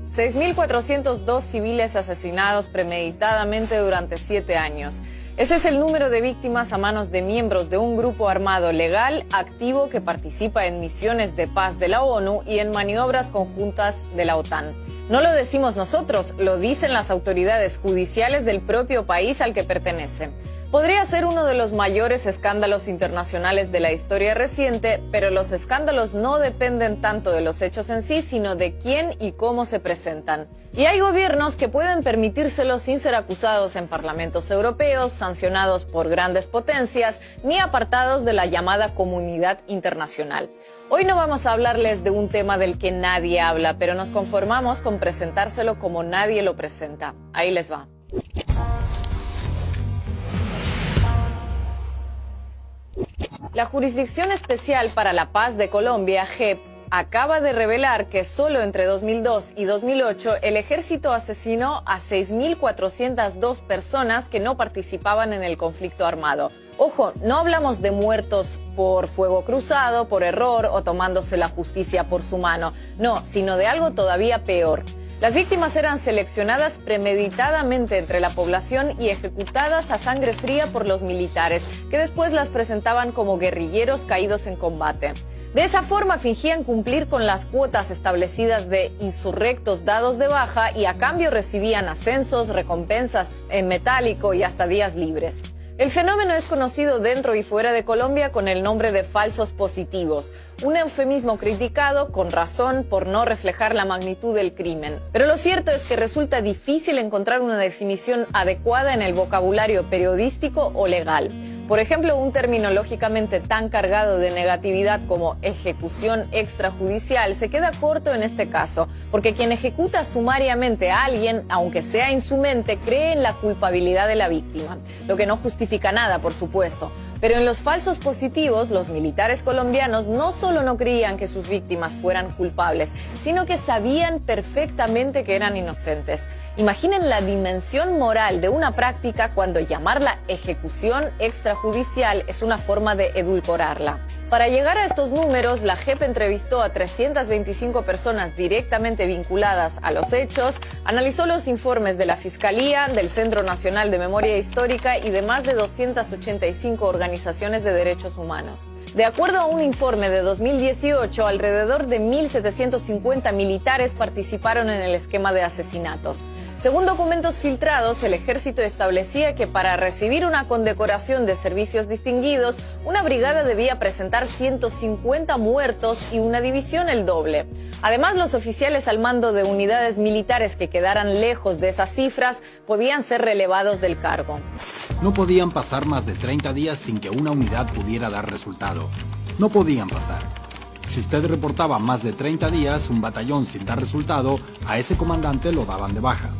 6.402 civiles asesinados premeditadamente durante 7 años. Ese es el número de víctimas a manos de miembros de un grupo armado legal activo que participa en misiones de paz de la ONU y en maniobras conjuntas de la OTAN. No lo decimos nosotros, lo dicen las autoridades judiciales del propio país al que pertenece. Podría ser uno de los mayores escándalos internacionales de la historia reciente, pero los escándalos no dependen tanto de los hechos en sí, sino de quién y cómo se presentan. Y hay gobiernos que pueden permitírselo sin ser acusados en parlamentos europeos, sancionados por grandes potencias, ni apartados de la llamada comunidad internacional. Hoy no vamos a hablarles de un tema del que nadie habla, pero nos conformamos con presentárselo como nadie lo presenta. Ahí les va. La Jurisdicción Especial para la Paz de Colombia, JEP, acaba de revelar que solo entre 2002 y 2008 el ejército asesinó a 6.402 personas que no participaban en el conflicto armado. Ojo, no hablamos de muertos por fuego cruzado, por error o tomándose la justicia por su mano. No, sino de algo todavía peor. Las víctimas eran seleccionadas premeditadamente entre la población y ejecutadas a sangre fría por los militares, que después las presentaban como guerrilleros caídos en combate. De esa forma fingían cumplir con las cuotas establecidas de insurrectos dados de baja y a cambio recibían ascensos, recompensas en metálico y hasta días libres. El fenómeno es conocido dentro y fuera de Colombia con el nombre de falsos positivos, un eufemismo criticado con razón por no reflejar la magnitud del crimen. Pero lo cierto es que resulta difícil encontrar una definición adecuada en el vocabulario periodístico o legal. Por ejemplo, un término lógicamente tan cargado de negatividad como ejecución extrajudicial se queda corto en este caso, porque quien ejecuta sumariamente a alguien, aunque sea en su mente, cree en la culpabilidad de la víctima, lo que no justifica nada, por supuesto. Pero en los falsos positivos, los militares colombianos no solo no creían que sus víctimas fueran culpables, sino que sabían perfectamente que eran inocentes. Imaginen la dimensión moral de una práctica cuando llamarla ejecución extrajudicial es una forma de edulcorarla. Para llegar a estos números, la JEP entrevistó a 325 personas directamente vinculadas a los hechos, analizó los informes de la Fiscalía, del Centro Nacional de Memoria Histórica y de más de 285 organizaciones de derechos humanos. De acuerdo a un informe de 2018, alrededor de 1.750 militares participaron en el esquema de asesinatos. Según documentos filtrados, el ejército establecía que para recibir una condecoración de servicios distinguidos, una brigada debía presentar 150 muertos y una división el doble. Además, los oficiales al mando de unidades militares que quedaran lejos de esas cifras podían ser relevados del cargo. No podían pasar más de 30 días sin que una unidad pudiera dar resultado. No podían pasar. Si usted reportaba más de 30 días un batallón sin dar resultado, a ese comandante lo daban de baja.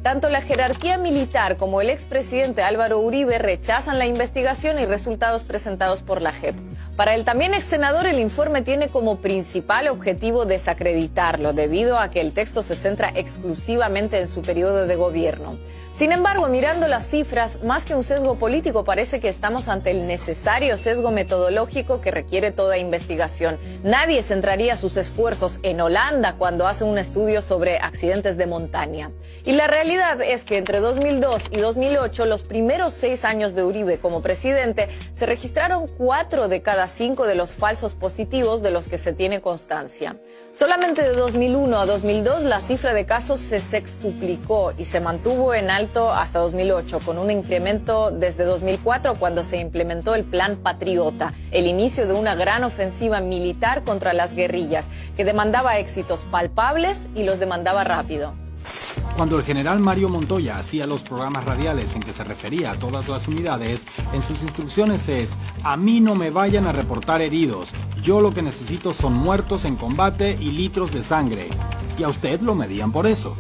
Tanto la jerarquía militar como el expresidente Álvaro Uribe rechazan la investigación y resultados presentados por la JEP. Para el también ex senador, el informe tiene como principal objetivo desacreditarlo, debido a que el texto se centra exclusivamente en su periodo de gobierno. Sin embargo, mirando las cifras, más que un sesgo político, parece que estamos ante el necesario sesgo metodológico que requiere toda investigación. Nadie centraría sus esfuerzos en Holanda cuando hace un estudio sobre accidentes de montaña. Y la realidad es que entre 2002 y 2008, los primeros 6 años de Uribe como presidente, se registraron 4 de cada 5 de los falsos positivos de los que se tiene constancia. Solamente de 2001 a 2002 la cifra de casos se sextuplicó y se mantuvo en alto hasta 2008, con un incremento desde 2004 cuando se implementó el Plan Patriota, el inicio de una gran ofensiva militar contra las guerrillas, que demandaba éxitos palpables y los demandaba rápido. Cuando el general Mario Montoya hacía los programas radiales en que se refería a todas las unidades, en sus instrucciones es: a mí no me vayan a reportar heridos, yo lo que necesito son muertos en combate y litros de sangre. Y a usted lo medían por eso.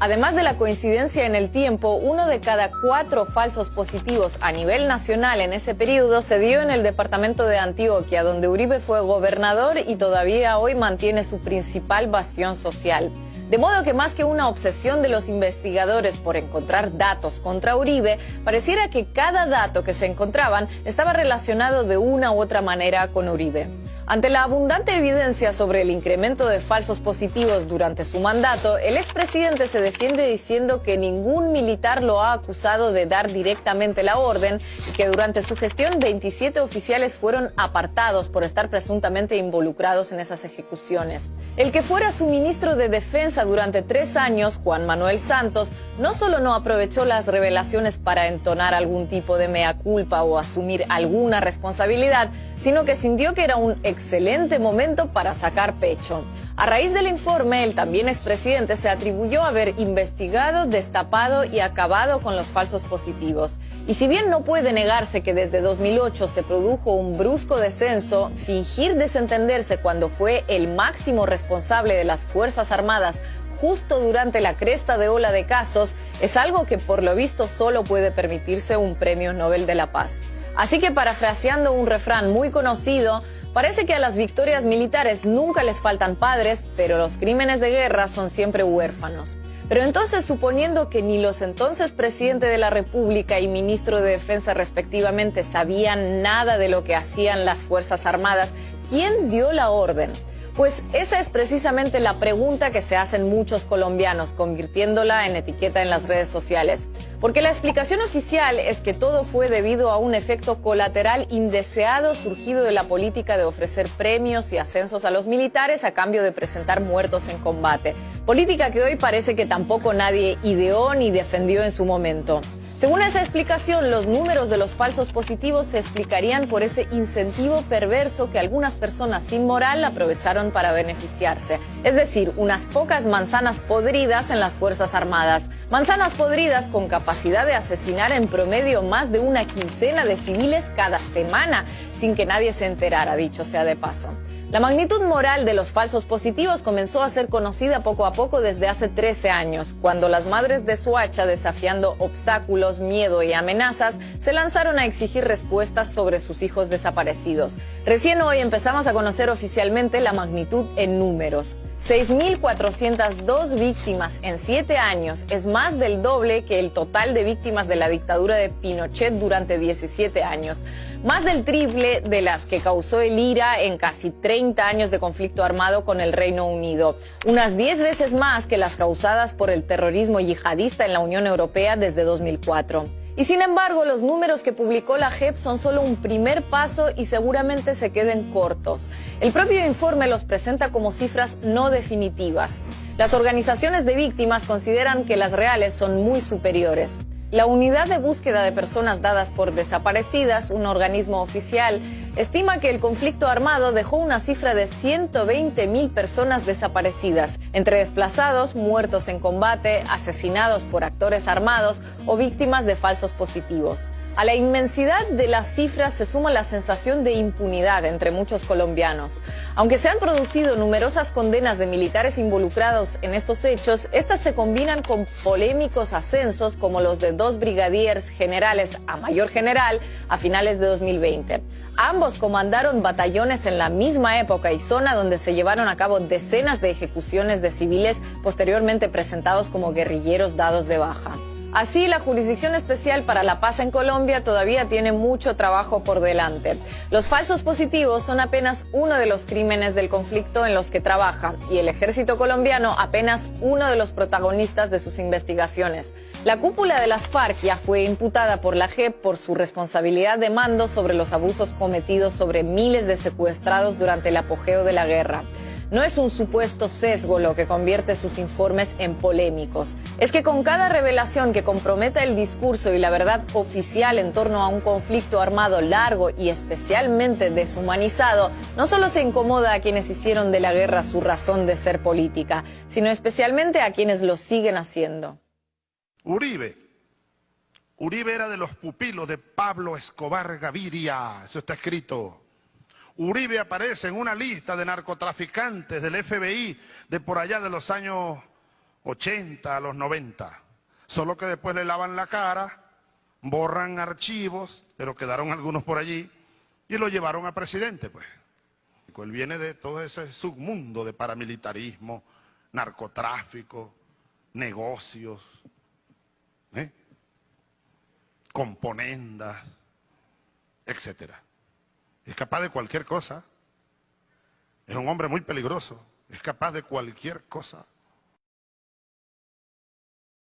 Además de la coincidencia en el tiempo, 1 de cada 4 falsos positivos a nivel nacional en ese periodo se dio en el departamento de Antioquia, donde Uribe fue gobernador y todavía hoy mantiene su principal bastión social. De modo que más que una obsesión de los investigadores por encontrar datos contra Uribe, pareciera que cada dato que se encontraban estaba relacionado de una u otra manera con Uribe. Ante la abundante evidencia sobre el incremento de falsos positivos durante su mandato, el expresidente se defiende diciendo que ningún militar lo ha acusado de dar directamente la orden y que durante su gestión 27 oficiales fueron apartados por estar presuntamente involucrados en esas ejecuciones. El que fuera su ministro de Defensa durante 3 años, Juan Manuel Santos, no solo no aprovechó las revelaciones para entonar algún tipo de mea culpa o asumir alguna responsabilidad, sino que sintió que era un excelente momento para sacar pecho. A raíz del informe, el también expresidente se atribuyó haber investigado, destapado y acabado con los falsos positivos. Y si bien no puede negarse que desde 2008 se produjo un brusco descenso, fingir desentenderse cuando fue el máximo responsable de las Fuerzas Armadas justo durante la cresta de ola de casos es algo que por lo visto solo puede permitirse un premio Nobel de la Paz. Así que parafraseando un refrán muy conocido, parece que a las victorias militares nunca les faltan padres, pero los crímenes de guerra son siempre huérfanos. Pero entonces, suponiendo que ni los entonces presidente de la República y ministro de Defensa respectivamente sabían nada de lo que hacían las Fuerzas Armadas, ¿quién dio la orden? Pues esa es precisamente la pregunta que se hacen muchos colombianos, convirtiéndola en etiqueta en las redes sociales. Porque la explicación oficial es que todo fue debido a un efecto colateral indeseado surgido de la política de ofrecer premios y ascensos a los militares a cambio de presentar muertos en combate. Política que hoy parece que tampoco nadie ideó ni defendió en su momento. Según esa explicación, los números de los falsos positivos se explicarían por ese incentivo perverso que algunas personas sin moral aprovecharon para beneficiarse. Es decir, unas pocas manzanas podridas en las Fuerzas Armadas. Manzanas podridas con capacidad de asesinar en promedio más de una quincena de civiles cada semana, sin que nadie se enterara, dicho sea de paso. La magnitud moral de los falsos positivos comenzó a ser conocida poco a poco desde hace 13 años, cuando las madres de Soacha, desafiando obstáculos, miedo y amenazas, se lanzaron a exigir respuestas sobre sus hijos desaparecidos. Recién hoy empezamos a conocer oficialmente la magnitud en números. 6.402 víctimas en 7 años es más del doble que el total de víctimas de la dictadura de Pinochet durante 17 años. Más del triple de las que causó el IRA en casi 30 años de conflicto armado con el Reino Unido. Unas 10 veces más que las causadas por el terrorismo yihadista en la Unión Europea desde 2004. Y sin embargo, los números que publicó la JEP son solo un primer paso y seguramente se queden cortos. El propio informe los presenta como cifras no definitivas. Las organizaciones de víctimas consideran que las reales son muy superiores. La Unidad de Búsqueda de Personas Dadas por Desaparecidas, un organismo oficial, estima que el conflicto armado dejó una cifra de 120.000 personas desaparecidas, entre desplazados, muertos en combate, asesinados por actores armados o víctimas de falsos positivos. A la inmensidad de las cifras se suma la sensación de impunidad entre muchos colombianos. Aunque se han producido numerosas condenas de militares involucrados en estos hechos, estas se combinan con polémicos ascensos como los de 2 brigadiers generales a mayor general a finales de 2020. Ambos comandaron batallones en la misma época y zona donde se llevaron a cabo decenas de ejecuciones de civiles posteriormente presentados como guerrilleros dados de baja. Así, la Jurisdicción Especial para la Paz en Colombia todavía tiene mucho trabajo por delante. Los falsos positivos son apenas uno de los crímenes del conflicto en los que trabaja y el ejército colombiano apenas uno de los protagonistas de sus investigaciones. La cúpula de las FARC ya fue imputada por la JEP por su responsabilidad de mando sobre los abusos cometidos sobre miles de secuestrados durante el apogeo de la guerra. No es un supuesto sesgo lo que convierte sus informes en polémicos. Es que con cada revelación que comprometa el discurso y la verdad oficial en torno a un conflicto armado largo y especialmente deshumanizado, no solo se incomoda a quienes hicieron de la guerra su razón de ser política, sino especialmente a quienes lo siguen haciendo. Uribe era de los pupilos de Pablo Escobar Gaviria, eso está escrito. Uribe aparece en una lista de narcotraficantes del FBI de por allá de los años 80 a los 90. Solo que después le lavan la cara, borran archivos, pero quedaron algunos por allí, y lo llevaron a presidente, pues. Él viene de todo ese submundo de paramilitarismo, narcotráfico, negocios, componendas, etcétera. Es capaz de cualquier cosa. Es un hombre muy peligroso, es capaz de cualquier cosa.